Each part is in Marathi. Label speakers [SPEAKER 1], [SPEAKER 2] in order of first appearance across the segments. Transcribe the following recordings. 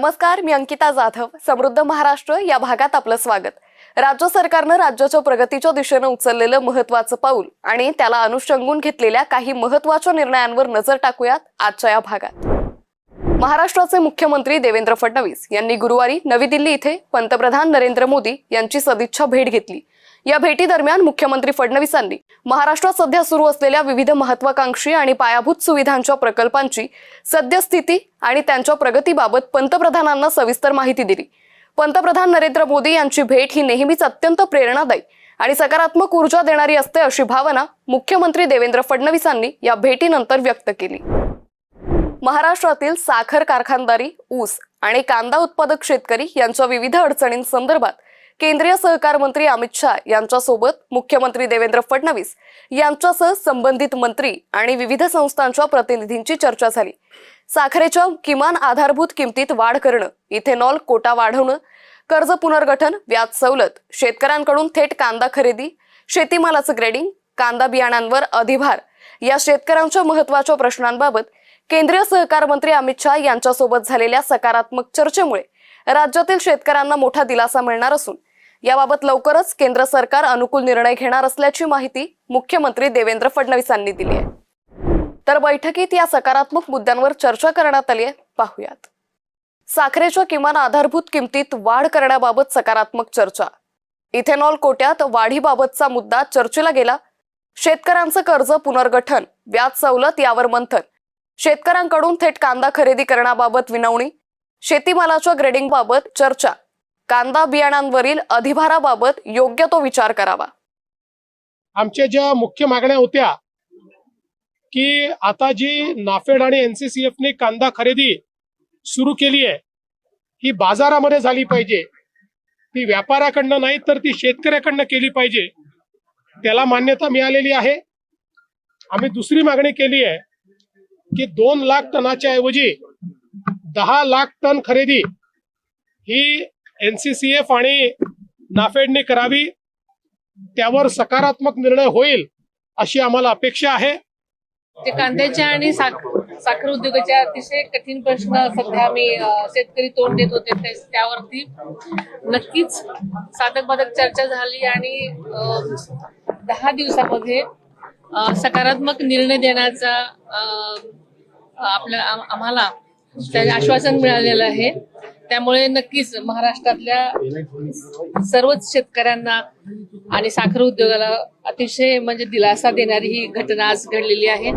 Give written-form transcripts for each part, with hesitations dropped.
[SPEAKER 1] नमस्कार, मी अंकिता जाधव. समृद्ध महाराष्ट्र या भागात आपलं स्वागत. राज्य सरकारनं राज्याच्या प्रगतीच्या दिशेने उचललेलं महत्त्वाचं पाऊल आणि त्याला अनुषंगून घेतलेल्या काही महत्त्वाच्या निर्णयांवर नजर टाकूयात आजच्या या भागात. महाराष्ट्राचे मुख्यमंत्री देवेंद्र फडणवीस यांनी गुरुवारी नवी दिल्ली इथे पंतप्रधान नरेंद्र मोदी यांची सदिच्छा भेट घेतली. या भेटीदरम्यान मुख्यमंत्री फडणवीसांनी महाराष्ट्रात सध्या सुरू असलेल्या विविध महत्त्वाकांक्षी आणि पायाभूत सुविधांच्या प्रकल्पांची सद्यस्थिती आणि त्यांच्या प्रगतीबाबत पंतप्रधानांना सविस्तर माहिती दिली. पंतप्रधान नरेंद्र मोदी यांची भेट ही नेहमीच अत्यंत प्रेरणादायी आणि सकारात्मक ऊर्जा देणारी असते, अशी भावना मुख्यमंत्री देवेंद्र फडणवीसांनी या भेटीनंतर व्यक्त केली. महाराष्ट्रातील साखर कारखानदारी, ऊस आणि कांदा उत्पादक शेतकरी यांच्या विविध अडचणींसंदर्भात केंद्रीय सहकार मंत्री अमित शाह यांच्यासोबत मुख्यमंत्री देवेंद्र फडणवीस यांच्यासह संबंधित मंत्री आणि विविध संस्थांच्या प्रतिनिधींची चर्चा झाली. साखरेच्या किमान आधारभूत किमतीत वाढ करणं, इथेनॉल कोटा वाढवणं, कर्ज पुनर्गठन, व्याज सवलत, शेतकऱ्यांकडून थेट कांदा खरेदी, शेतीमालाचं ग्रेडिंग, कांदा बियाणांवर अधिभार या शेतकऱ्यांच्या महत्त्वाच्या प्रश्नांबाबत केंद्रीय सहकार मंत्री अमित शाह यांच्यासोबत झालेल्या सकारात्मक चर्चेमुळे राज्यातील शेतकऱ्यांना मोठा दिलासा मिळणार असून याबाबत लवकरच केंद्र सरकार अनुकूल निर्णय घेणार असल्याची माहिती मुख्यमंत्री देवेंद्र फडणवीसांनी दिली आहे. तर बैठकीत या सकारात्मक मुद्द्यांवर चर्चा करण्यात आली आहे. पाहूयात. साखरेच्या किमान आधारभूत किमतीत वाढ करण्याबाबत सकारात्मक चर्चा. इथेनॉल कोट्यात वाढीबाबतचा मुद्दा चर्चेला गेला. शेतकऱ्यांचं कर्ज पुनर्गठन, व्याज सवलत यावर मंथन, शेतकऱ्यांकडून थेट कांदा खरेदी करण्याबाबत विनवणी, शेतीमालाच्या ग्रेडिंग बाबत चर्चा, कांदा बियाणांवरील अधिभाराबाबत योग्य तो विचार करावा.
[SPEAKER 2] आमच्या ज्या मुख्य मागण्या होत्या की आता जी नाफेड आणि NCCF ने कांदा खरेदी सुरू केली आहे ही बाजारामध्ये झाली पाहिजे, ती व्यापाऱ्याकडनं नाही तर ती शेतकऱ्याकडनं केली पाहिजे. त्याला मान्यता मिळालेली आहे. आम्ही दुसरी मागणी केली आहे की 2 लाख टनाच्या ऐवजी 10 लाख टन खरेदी ही NCCF आणि नाफेडने करावी. त्यावर सकारात्मक निर्णय होईल अशी आम्हाला अपेक्षा आहे.
[SPEAKER 3] ते कांद्याच्या आणि साखर उद्योगाच्या अतिशय कठीण प्रश्न सध्या आम्ही शेतकरी तोंड देत होते, त्यावरती नक्कीच साधक बाधक चर्चा झाली आणि 10 दिवसामध्ये सकारात्मक निर्णय देण्याचा आम्हाला आश्वासन मिळालेलं आहे. त्यामुळे नक्कीच महाराष्ट्रातल्या सर्वच शेतकऱ्यांना आणि साखर उद्योगाला अतिशय दिलासा देणारी ही घटना आज घडलेली आहे.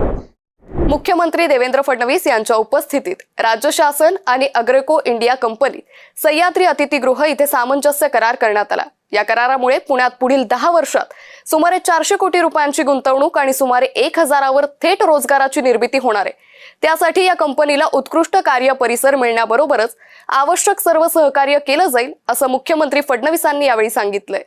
[SPEAKER 1] मुख्यमंत्री देवेंद्र फडणवीस यांच्या उपस्थितीत राज्य शासन आणि अग्रेको इंडिया कंपनी सह्याद्री अतिथीगृह इथे सामंजस्य करार करण्यात आला. या करारामुळे पुण्यात पुढील 10 वर्षात सुमारे 400 कोटी रुपयांची गुंतवणूक आणि सुमारे 1000वर थेट रोजगाराची निर्मिती होणार आहे. त्यासाठी या कंपनीला उत्कृष्ट कार्य परिसर मिळण्याबरोबरच आवश्यक सर्व सहकार्य केलं जाईल, असं मुख्यमंत्री फडणवीसांनी यावेळी सांगितलंय.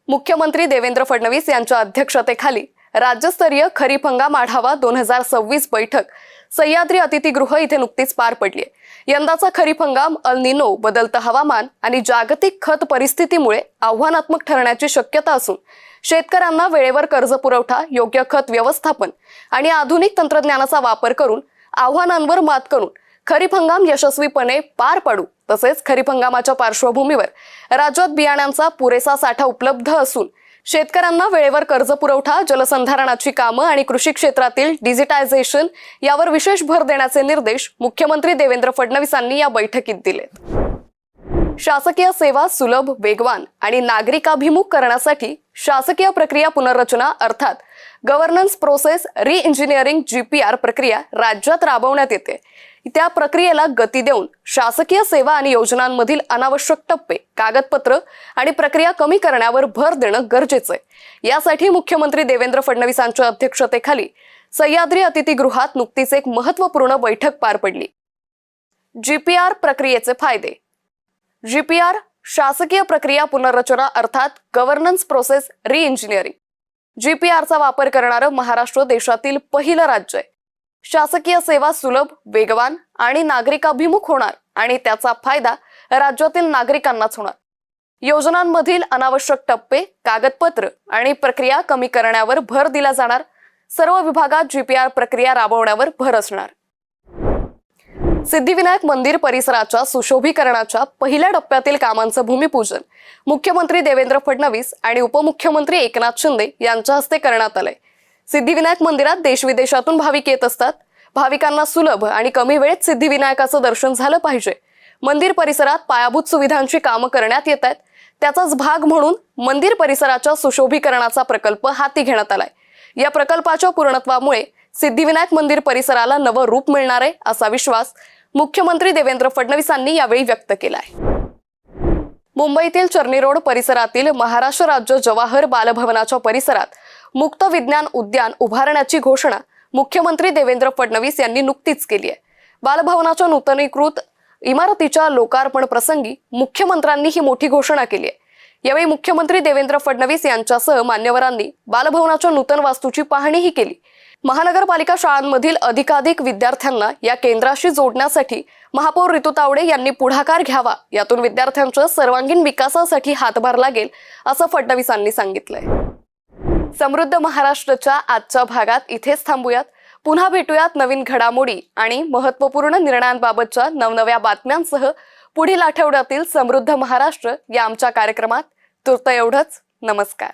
[SPEAKER 1] मुख्यमंत्री देवेंद्र फडणवीस यांच्या अध्यक्षतेखाली राज्यस्तरीय खरीप हंगाम आढावा 2026 बैठक सह्याद्री अतिथीगृह इथे नुकतीच पार पडली आहे. यंदाचा खरीप हंगाम अल निनो, बदलतं हवामान आणि जागतिक खत परिस्थितीमुळे आव्हानात्मक ठरण्याची शक्यता असून शेतकऱ्यांना वेळेवर कर्ज पुरवठा, योग्य खत व्यवस्थापन आणि आधुनिक तंत्रज्ञानाचा वापर करून आव्हानांवर मात करून खरीप हंगाम यशस्वीपणे पार पाडू, तसेच खरीप हंगामाच्या पार्श्वभूमीवर राज्यात बियाण्यांचा पुरेसा साठा उपलब्ध असून शेतकऱ्यांना वेळेवर कर्ज पुरवठा, जलसंधारणाची कामं आणि कृषी क्षेत्रातील डिजिटायझेशन यावर विशेष भर देण्याचे निर्देश मुख्यमंत्री देवेंद्र फडणवीसांनी या बैठकीत दिलेत. शासकीय सेवा सुलभ, वेगवान आणि नागरिकाभिमुख करण्यासाठी शासकीय प्रक्रिया पुनर्रचना अर्थात गव्हर्नन्स प्रोसेस री इंजिनिअरिंग GPR प्रक्रिया राज्यात राबवण्यात येते. त्या प्रक्रियेला गती देऊन शासकीय सेवा आणि योजनांमधील अनावश्यक टप्पे, कागदपत्र आणि प्रक्रिया कमी करण्यावर भर देणं गरजेचं आहे. यासाठी मुख्यमंत्री देवेंद्र फडणवीसांच्या अध्यक्षतेखाली सह्याद्री अतिथीगृहात नुकतीच एक महत्त्वपूर्ण बैठक पार पडली. GPR प्रक्रियेचे फायदे. GPR शासकीय प्रक्रिया पुनर्रचना अर्थात गव्हर्नन्स प्रोसेस री इंजिनिअरिंग. GPRचा वापर करणारं महाराष्ट्र देशातील पहिलं राज्य आहे. शासकीय सेवा सुलभ, वेगवान आणि नागरिकाभिमुख होणार आणि त्याचा फायदा राज्यातील नागरिकांनाच होणार. योजनांमधील अनावश्यक टप्पे, कागदपत्र आणि प्रक्रिया कमी करण्यावर भर दिला जाणार. सर्व विभागात GPR प्रक्रिया राबवण्यावर भर असणार. सिद्धिविनायक मंदिर परिसराच्या सुशोभीकरणाच्या पहिल्या टप्प्यातील कामांचं भूमिपूजन मुख्यमंत्री देवेंद्र फडणवीस आणि उपमुख्यमंत्री एकनाथ शिंदे यांच्या हस्ते करण्यात आलंय. सिद्धिविनायक मंदिरात देशविदेशातून भाविक येत असतात. भाविकांना सुलभ आणि कमी वेळेत सिद्धिविनायकाचं दर्शन झालं पाहिजे. मंदिर परिसरात पायाभूत सुविधांची कामं करण्यात येत आहेत. त्याचाच भाग म्हणून मंदिर परिसराच्या सुशोभीकरणाचा प्रकल्प हाती घेण्यात आलाय. या प्रकल्पाच्या पूर्णत्वामुळे सिद्धिविनायक मंदिर परिसराला नवं रूप मिळणार आहे असा विश्वास मुख्यमंत्री देवेंद्र फडणवीसांनी यावेळी व्यक्त केलाय. मुंबईतील चर्नी रोड परिसरातील महाराष्ट्र राज्य जवाहर बालभवनाच्या परिसरात मुक्त विज्ञान उद्यान उभारण्याची घोषणा मुख्यमंत्री देवेंद्र फडणवीस यांनी नुकतीच केली आहे. बालभवनाच्या नूतनीकृत इमारतीच्या लोकार्पण प्रसंगी मुख्यमंत्र्यांनी ही मोठी घोषणा केली आहे. यावेळी मुख्यमंत्री देवेंद्र फडणवीस यांच्यासह मान्यवरांनी बालभवनाच्या नूतन वास्तूची पाहणीही केली. महानगरपालिका शाळांमधील अधिकाधिक विद्यार्थ्यांना या केंद्राशी जोडण्यासाठी महापौर रितू तावडे यांनी पुढाकार घ्यावा. यातून विद्यार्थ्यांच्या सर्वांगीण विकासासाठी हातभार लागेल असं फडणवीसांनी सांगितलंय. समृद्ध महाराष्ट्राच्या आजच्या भागात इथेच थांबूयात. पुन्हा भेटूयात नवीन घडामोडी आणि महत्त्वपूर्ण निर्णयांबाबतच्या नवनव्या बातम्यांसह पुढील आठवड्यातील समृद्ध महाराष्ट्र या आमच्या कार्यक्रमात. तुर्त एवढंच. नमस्कार.